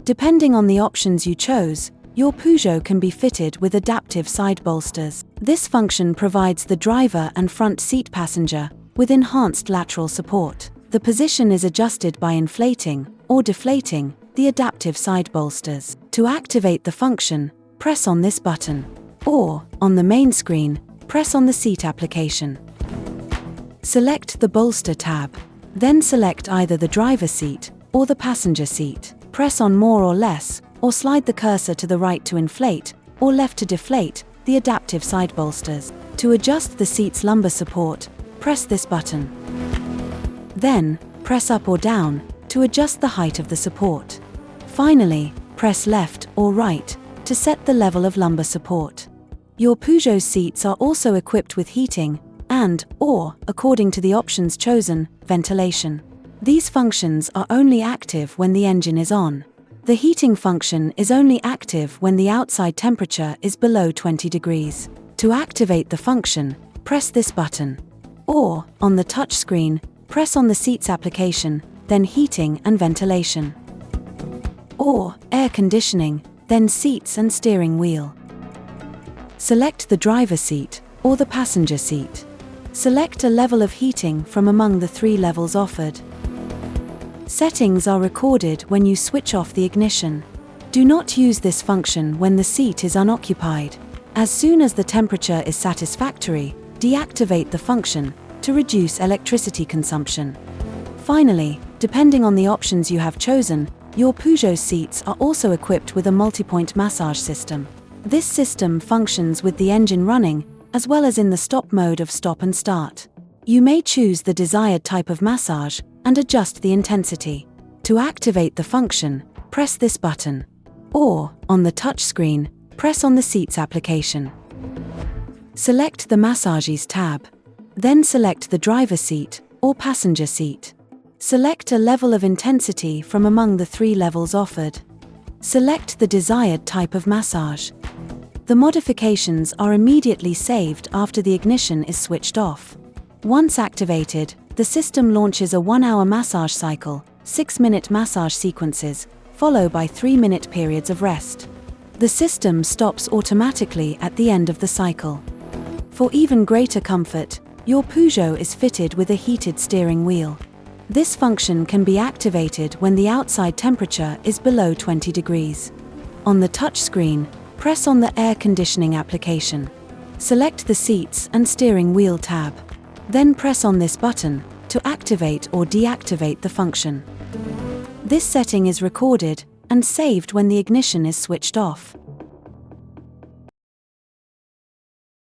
Depending on the options you chose, your Peugeot can be fitted with adaptive side bolsters. This function provides the driver and front seat passenger with enhanced lateral support. The position is adjusted by inflating or deflating the adaptive side bolsters. To activate the function, press on this button, or, on the main screen, press on the seat application. Select the bolster tab. Then select either the driver seat or the passenger seat. Press on more or less, or slide the cursor to the right to inflate, or left to deflate, the adaptive side bolsters. To adjust the seat's lumbar support, press this button. Then, press up or down to adjust the height of the support. Finally, press left or right to set the level of lumbar support. Your Peugeot seats are also equipped with heating and/or, according to the options chosen, ventilation. These functions are only active when the engine is on. The heating function is only active when the outside temperature is below 20 degrees. To activate the function, press this button. Or, on the touch screen, press on the seats application, then heating and ventilation. Or, air conditioning, then seats and steering wheel. Select the driver seat or the passenger seat. Select a level of heating from among the 3 levels offered. Settings are recorded when you switch off the ignition. Do not use this function when the seat is unoccupied. As soon as the temperature is satisfactory, deactivate the function to reduce electricity consumption. Finally, depending on the options you have chosen, your Peugeot seats are also equipped with a multi-point massage system. This system functions with the engine running, as well as in the stop mode of stop and start. You may choose the desired type of massage and adjust the intensity. To activate the function, press this button. Or, on the touch screen, press on the seats application. Select the Massages tab. Then select the driver seat or passenger seat. Select a level of intensity from among the 3 levels offered. Select the desired type of massage. The modifications are immediately saved after the ignition is switched off. Once activated, the system launches a 1-hour massage cycle, 6-minute massage sequences, followed by 3-minute periods of rest. The system stops automatically at the end of the cycle. For even greater comfort, your Peugeot is fitted with a heated steering wheel. This function can be activated when the outside temperature is below 20 degrees. On the touch screen, press on the air conditioning application. Select the seats and steering wheel tab. Then press on this button to activate or deactivate the function. This setting is recorded and saved when the ignition is switched off.